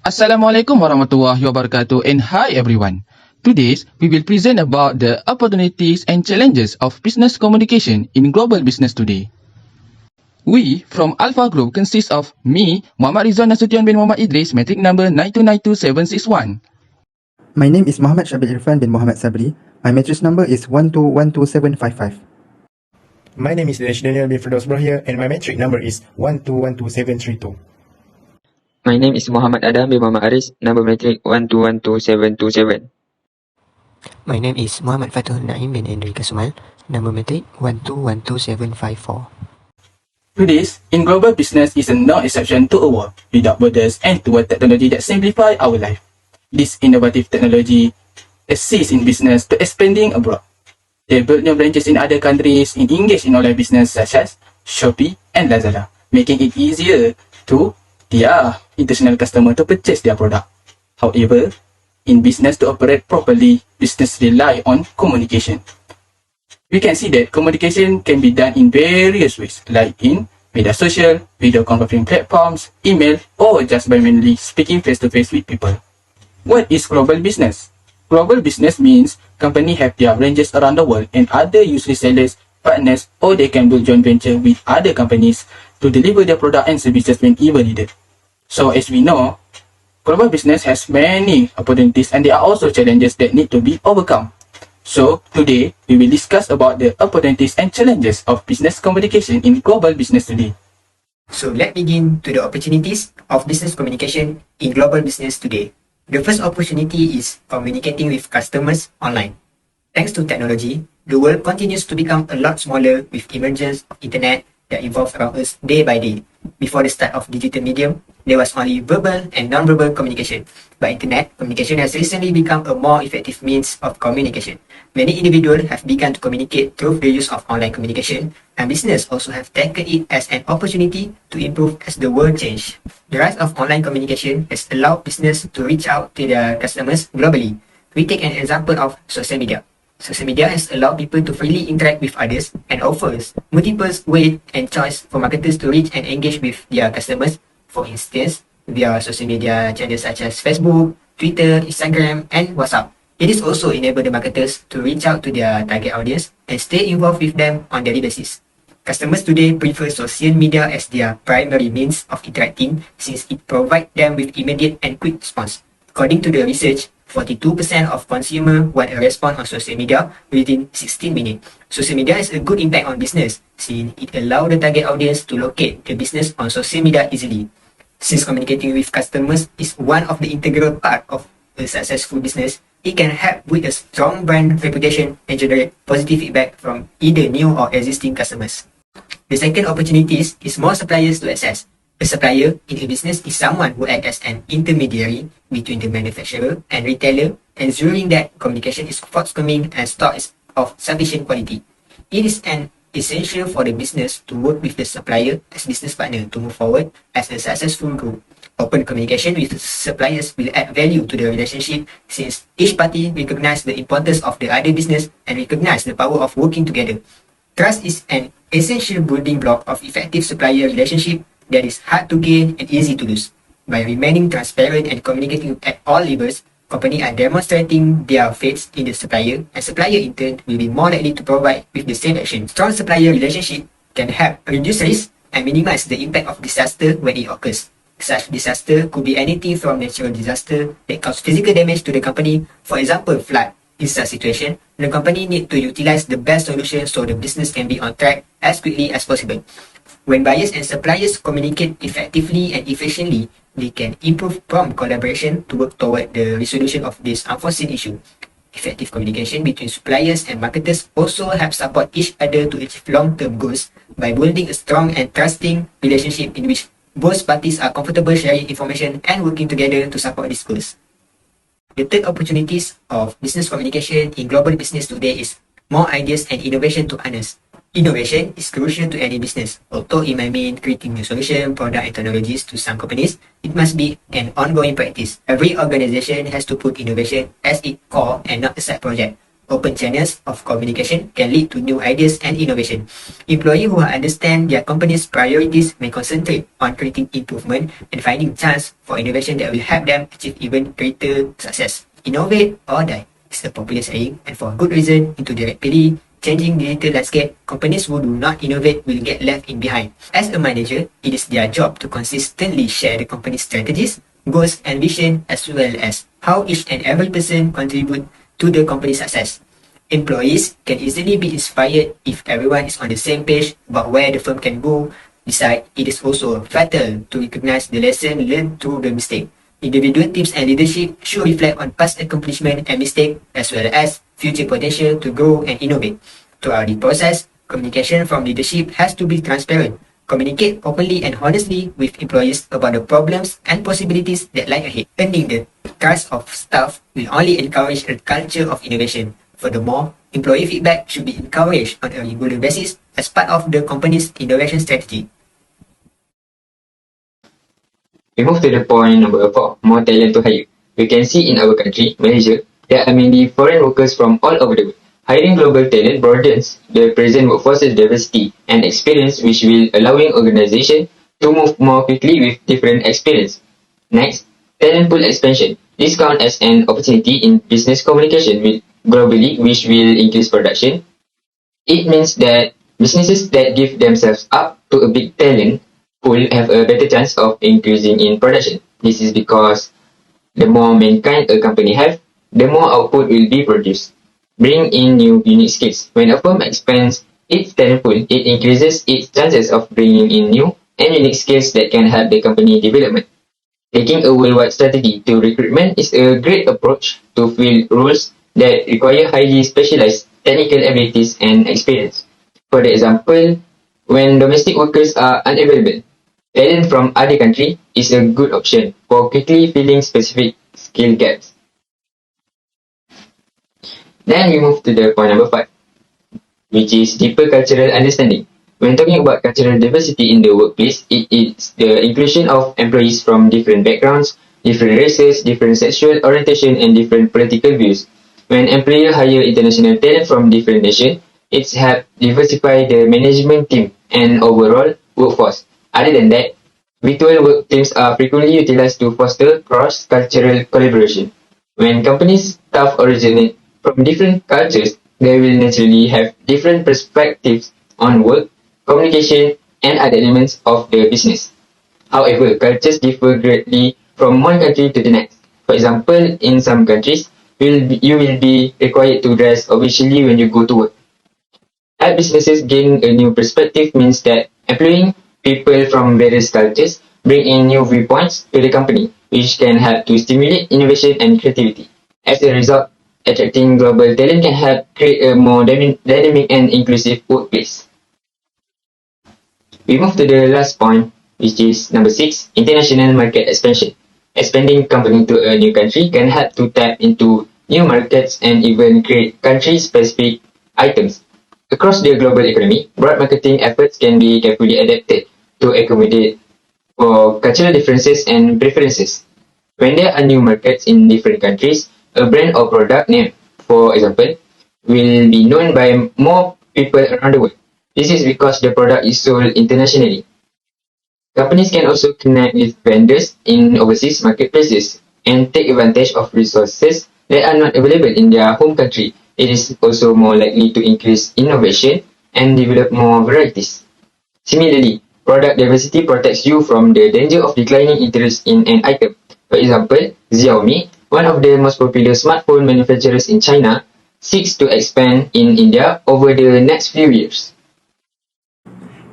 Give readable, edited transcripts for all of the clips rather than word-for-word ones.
Assalamualaikum warahmatullahi wabarakatuh and hi everyone. Today we will present about the opportunities and challenges of business communication in global business today. We from Alpha Group consist of me, Muhammad Rizwan Nasution bin Muhammad Idris, metric number 9292761. My name is Muhammad Syabil Irfan bin Muhammad Sabri. My matrix number is 1212755. My name is Dinesh Daniel bin Firdaus Brahir and my metric number is 1212732. My name is Muhammad Adam bin Muhammad Aris, number metric 1212727. My name is Muhammad Fatul Naim bin Endri Kasumal, number metric 1212754. Today's in global business is no exception to a world without borders and toward technology that simplify our life. This innovative technology assists in business to expanding abroad. They build new branches in other countries and engage in online business such as Shopee and Lazada, making it easier to their international customer to purchase their product. However, in business to operate properly, business rely on communication. We can see that communication can be done in various ways, like in media social, video conferencing platforms, email, or just by manually speaking face-to-face with people. What is global business? Global business means companies have their branches around the world and other use resellers, partners, or they can build joint venture with other companies to deliver their product and services whenever needed. So as we know, global business has many opportunities and there are also challenges that need to be overcome. So today, we will discuss about the opportunities and challenges of business communication in global business today. So let's begin to the opportunities of business communication in global business today. The first opportunity is communicating with customers online. Thanks to technology, the world continues to become a lot smaller with emergence of internet that evolves around us day by day. Before the start of digital medium, there was only verbal and non-verbal communication. But internet communication has recently become a more effective means of communication. Many individuals have begun to communicate through the use of online communication, and business also have taken it as an opportunity to improve as the world changes. The rise of online communication has allowed business to reach out to their customers globally. We take an example of social media. Social media has allowed people to freely interact with others and offers multiple ways and choice for marketers to reach and engage with their customers. For instance, via social media channels such as Facebook, Twitter, Instagram, and WhatsApp. It is also enabled the marketers to reach out to their target audience and stay involved with them on daily basis. Customers today prefer social media as their primary means of interacting since it provides them with immediate and quick response. According to the research, 42% of consumers want a response on social media within 16 minutes. Social media has a good impact on business since it allows the target audience to locate the business on social media easily. Since communicating with customers is one of the integral part of a successful business, it can help with a strong brand reputation and generate positive feedback from either new or existing customers. The second opportunity is more suppliers to access. A supplier in a business is someone who acts as an intermediary between the manufacturer and retailer, ensuring that communication is forthcoming and stock is of sufficient quality. It is an essential for the business to work with the supplier as business partner to move forward as a successful group. Open communication with suppliers will add value to the relationship since each party recognizes the importance of the other business and recognize the power of working together. Trust is an essential building block of effective supplier relationship that is hard to gain and easy to lose. By remaining transparent and communicating at all levels, companies are demonstrating their faith in the supplier, and supplier in turn will be more likely to provide with the same action. Strong supplier relationship can help reduce risk and minimize the impact of disaster when it occurs. Such disaster could be anything from natural disaster that cause physical damage to the company, for example, flood. In such situation, the company need to utilize the best solution so the business can be on track as quickly as possible. When buyers and suppliers communicate effectively and efficiently, they can improve prompt collaboration to work toward the resolution of this unforeseen issue. Effective communication between suppliers and marketers also help support each other to achieve long-term goals by building a strong and trusting relationship in which both parties are comfortable sharing information and working together to support these goals. The third opportunities of business communication in global business today is more ideas and innovation to harness. Innovation is crucial to any business. Although it might mean creating new solutions, products, and technologies to some companies, it must be an ongoing practice. Every organization has to put innovation as its core and not a side project. Open channels of communication can lead to new ideas and innovation. Employees who understand their company's priorities may concentrate on creating improvement and finding chance for innovation that will help them achieve even greater success. Innovate or die is a popular saying, and for good reason. Into the rapidly changing digital landscape, companies who do not innovate will get left in behind. As a manager, it is their job to consistently share the company's strategies, goals, and vision, as well as how each and every person contribute to the company's success. Employees can easily be inspired if everyone is on the same page about where the firm can go. Besides, it is also vital to recognize the lesson learned through the mistake. Individual teams and leadership should reflect on past accomplishment and mistake, as well as future potential to grow and innovate. Throughout the process, communication from leadership has to be transparent. Communicate openly and honestly with employees about the problems and possibilities that lie ahead. Earning the trust of staff will only encourage a culture of innovation. Furthermore, employee feedback should be encouraged on a regular basis as part of the company's innovation strategy. We move to the point number 4, more talent to hire. We can see in our country, Malaysia, there are many foreign workers from all over the world. Hiring global talent broadens the present workforce's diversity and experience, which will allowing organizations to move more quickly with different experience. Next, talent pool expansion. This counts as an opportunity in business communication globally, which will increase production. It means that businesses that give themselves up to a big talent pool have a better chance of increasing in production. This is because the more mankind a company have, the more output will be produced. Bring in new unique skills. When a firm expands its talent pool, it increases its chances of bringing in new and unique skills that can help the company development. Taking a worldwide strategy to recruitment is a great approach to fill roles that require highly specialized technical abilities and experience. For example, when domestic workers are unavailable, talent from other countries is a good option for quickly filling specific skill gaps. Then we move to the point number 5, which is deeper cultural understanding. When talking about cultural diversity in the workplace, it is the inclusion of employees from different backgrounds, different races, different sexual orientation, and different political views. When employers hire international talent from different nations, it's helped diversify the management team and overall workforce. Other than that, virtual work teams are frequently utilized to foster cross-cultural collaboration. When companies' staff originate from different cultures, they will naturally have different perspectives on work, communication, and other elements of the business. However, cultures differ greatly from one country to the next. For example, in some countries, you will be required to dress officially when you go to work. Help businesses gain a new perspective means that employing people from various cultures bring in new viewpoints to the company, which can help to stimulate innovation and creativity. As a result, attracting global talent can help create a more dynamic and inclusive workplace. We move to the last point, which is number 6, international market expansion. Expanding company to a new country can help to tap into new markets and even create country-specific items. Across the global economy, broad marketing efforts can be carefully adapted to accommodate for cultural differences and preferences. When there are new markets in different countries, a brand or product name, for example, will be known by more people around the world. This is because the product is sold internationally. Companies can also connect with vendors in overseas marketplaces and take advantage of resources that are not available in their home country. It is also more likely to increase innovation and develop more varieties. Similarly, product diversity protects you from the danger of declining interest in an item. For example, Xiaomi, one of the most popular smartphone manufacturers in China, seeks to expand in India over the next few years.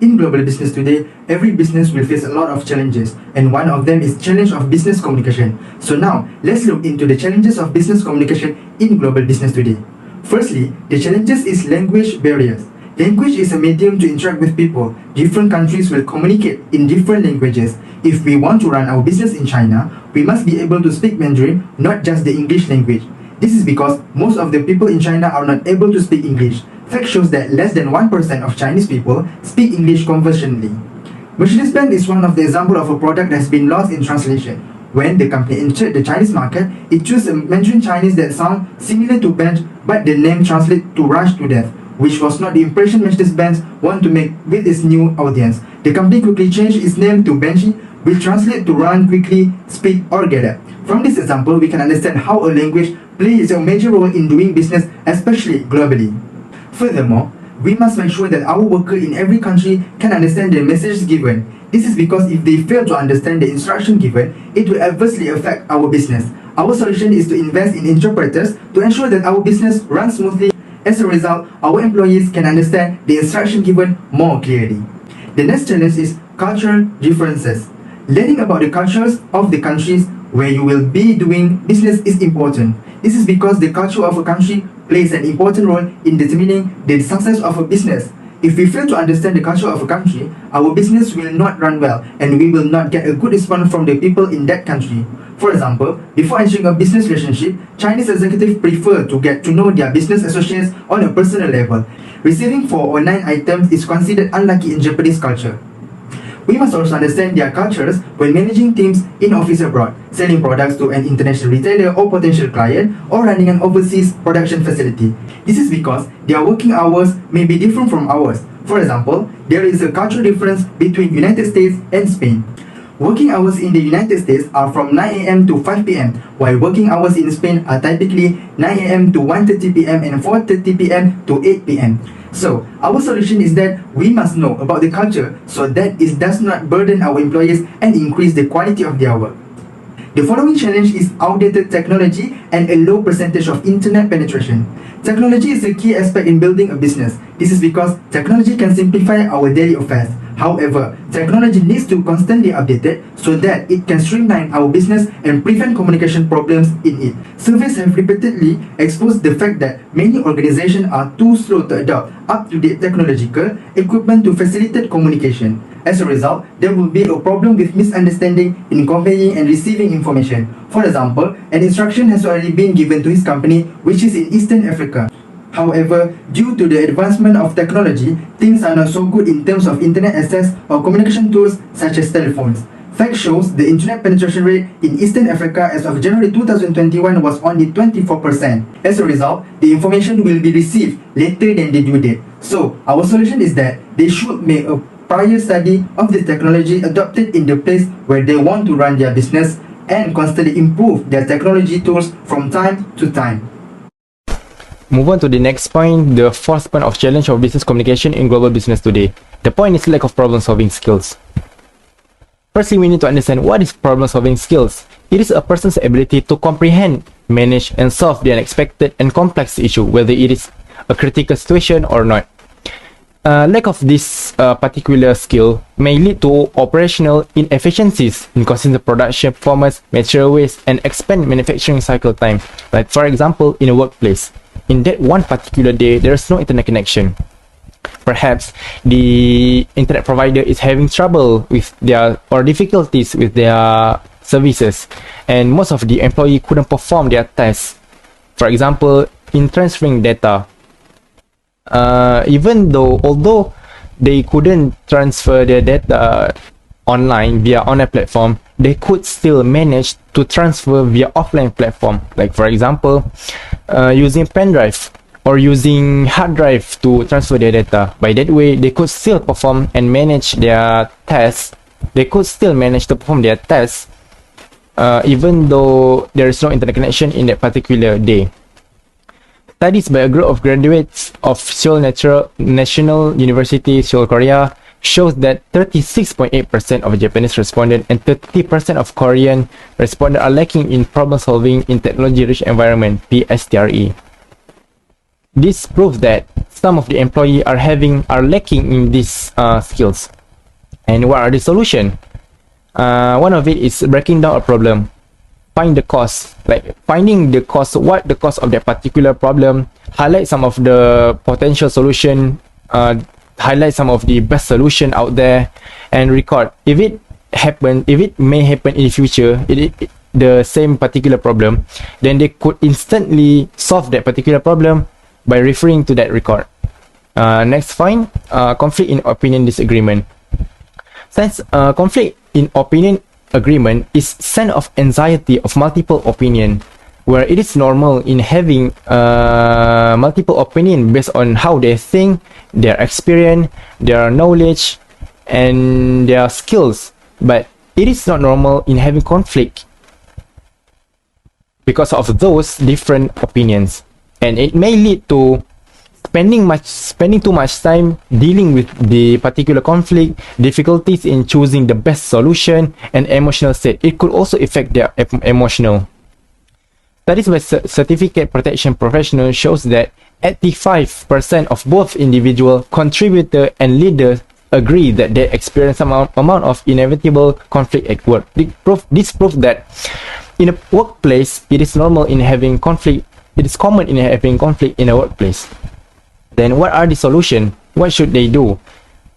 In global business today, every business will face a lot of challenges, and one of them is challenge of business communication. So now, let's look into the challenges of business communication in global business today. Firstly, the challenges is language barriers. Language is a medium to interact with people. Different countries will communicate in different languages. If we want to run our business in China, we must be able to speak Mandarin, not just the English language. This is because most of the people in China are not able to speak English. Fact shows that less than 1% of Chinese people speak English conversationally. Mercedes-Benz is one of the examples of a product that has been lost in translation. when the company entered the Chinese market, it chose a Mandarin Chinese that sound similar to bench, but the name translates to rush to death, which was not the impression Mercedes-Benz want to make with its new audience. The company quickly changed its name to Benji, which translates to run quickly, speed, or get up. From this example, we can understand how a language plays a major role in doing business, especially globally. Furthermore, we must make sure that our workers in every country can understand the messages given. This is because if they fail to understand the instruction given, it will adversely affect our business. Our solution is to invest in interpreters to ensure that our business runs smoothly. As a result, our employees can understand the instruction given more clearly. The next challenge is cultural differences. Learning about the cultures of the countries where you will be doing business is important. This is because the culture of a country plays an important role in determining the success of a business. If we fail to understand the culture of a country, our business will not run well and we will not get a good response from the people in that country. For example, before entering a business relationship, Chinese executives prefer to get to know their business associates on a personal level. Receiving 4 or 9 items is considered unlucky in Japanese culture. We must also understand their cultures when managing teams in office abroad, selling products to an international retailer or potential client, or running an overseas production facility. This is because their working hours may be different from ours. For example, there is a cultural difference between United States and Spain. Working hours in the United States are from 9 a.m. to 5 p.m., while working hours in Spain are typically 9 a.m. to 1:30 p.m. and 4:30 p.m. to 8 p.m. So, our solution is that we must know about the culture so that it does not burden our employees and increase the quality of their work. The following challenge is outdated technology and a low percentage of internet penetration. Technology is a key aspect in building a business. This is because technology can simplify our daily affairs. However, technology needs to constantly update it so that it can streamline our business and prevent communication problems in it. Surveys have repeatedly exposed the fact that many organizations are too slow to adopt up-to-date technological equipment to facilitate communication. As a result, there will be a problem with misunderstanding in conveying and receiving information. For example, an instruction has already been given to his company, which is in Eastern Africa. However, due to the advancement of technology, things are not so good in terms of internet access or communication tools such as telephones. Fact shows the internet penetration rate in Eastern Africa as of January 2021 was only 24%. As a result, the information will be received later than the due date. So, our solution is that they should make a prior study of the technology adopted in the place where they want to run their business and constantly improve their technology tools from time to time. Move on to the next point, the fourth point of challenge of business communication in global business today. The point is lack of problem-solving skills. Firstly, we need to understand what is problem-solving skills. It is a person's ability to comprehend, manage, and solve the unexpected and complex issue, whether it is a critical situation or not. Lack of this particular skill may lead to operational inefficiencies in causing the production performance, material waste, and expand manufacturing cycle time. Like for example, in a workplace. In that one particular day, there is no internet connection. Perhaps the internet provider is having trouble with their or difficulties with their services, and most of the employee couldn't perform their tasks. For example, in transferring data, although they couldn't transfer their data online via online platform, they could still manage to transfer via offline platform. Like for example, using pen drive or using hard drive to transfer their data. By that way, they could still perform and manage their tasks. They could still manage to perform their tasks even though there is no internet connection in that particular day. Studies by a group of graduates of Seoul National University, Seoul, Korea, shows that 36.8% of Japanese respondents and 30% of Korean respondents are lacking in problem solving in technology-rich environment, PSTRE. This proves that some of the employees are lacking in these skills. And what are the solutions? One of it is breaking down a problem. Find the cause, like finding the cause, what the cause of that particular problem, highlight some of the potential solution, highlight some of the best solution out there, and record. If it may happen in the future, the same particular problem, then they could instantly solve that particular problem by referring to that record. Next point, conflict in opinion disagreement. Since conflict in opinion agreement is sense of anxiety of multiple opinion, where it is normal in having multiple opinion based on how they think, their experience, their knowledge, and their skills. But it is not normal in having conflict because of those different opinions, and it may lead to spending too much time dealing with the particular conflict, difficulties in choosing the best solution, and emotional state. It could also affect their emotional. Studies by certificate protection professionals shows that 85% of both individual contributor and leaders agree that they experience some amount of inevitable conflict at work. This proves that in a workplace, it is normal in having conflict. It is common in having conflict in a workplace. Then what are the solutions? What should they do?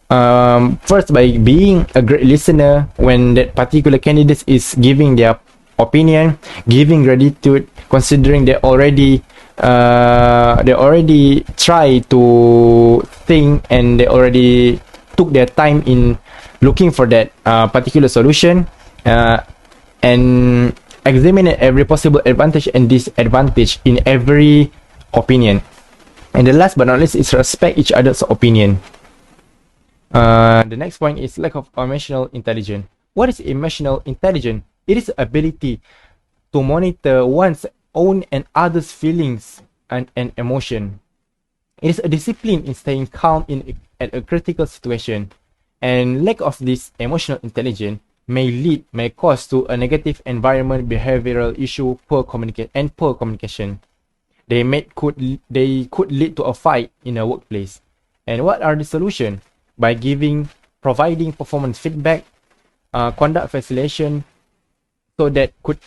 First, by being a great listener when that particular candidate is giving their opinion, giving gratitude, considering they already try to think and they already took their time in looking for that particular solution, and examine every possible advantage and disadvantage in every opinion. And the last but not least is respect each other's opinion. The next point is lack of emotional intelligence. What is emotional intelligence? It is the ability to monitor one's own and others' feelings and emotion. It is a discipline in staying calm at a critical situation. And lack of this emotional intelligence may cause to a negative environment, behavioral issue, poor communication. They could lead to a fight in a workplace. And what are the solutions? By providing performance feedback, conduct facilitation, so that could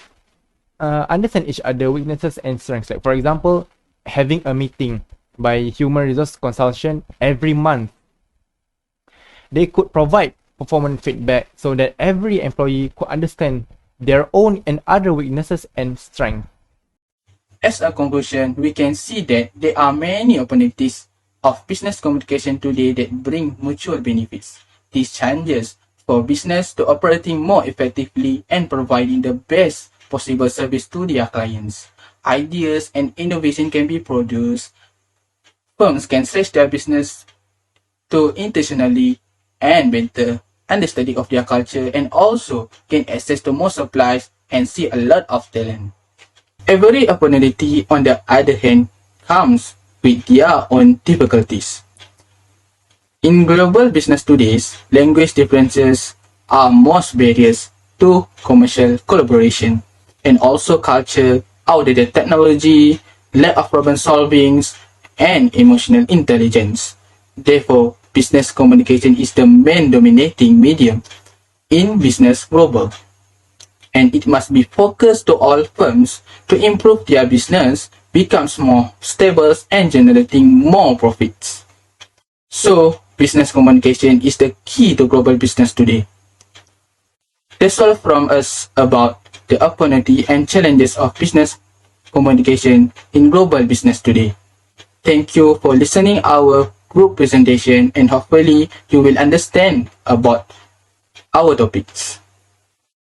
understand each other weaknesses and strengths. Like for example, having a meeting by human resource consultant every month. They could provide performance feedback so that every employee could understand their own and other weaknesses and strengths. As a conclusion, we can see that there are many opportunities of business communication today that bring mutual benefits. These challenges for business to operating more effectively and providing the best possible service to their clients. Ideas and innovation can be produced. Firms can stretch their business to intentionally and better understanding of their culture, and also gain access to more supplies and see a lot of talent. Every opportunity, on the other hand, comes with their own difficulties. In global business today, language differences are most barriers to commercial collaboration, and also culture, outdated technology, lack of problem solving, and emotional intelligence. Therefore, business communication is the main dominating medium in business global, and it must be focused to all firms to improve their business, becomes more stable and generating more profits. So, business communication is the key to global business today. That's all from us about the opportunity and challenges of business communication in global business today. Thank you for listening our group presentation, and hopefully you will understand about our topics.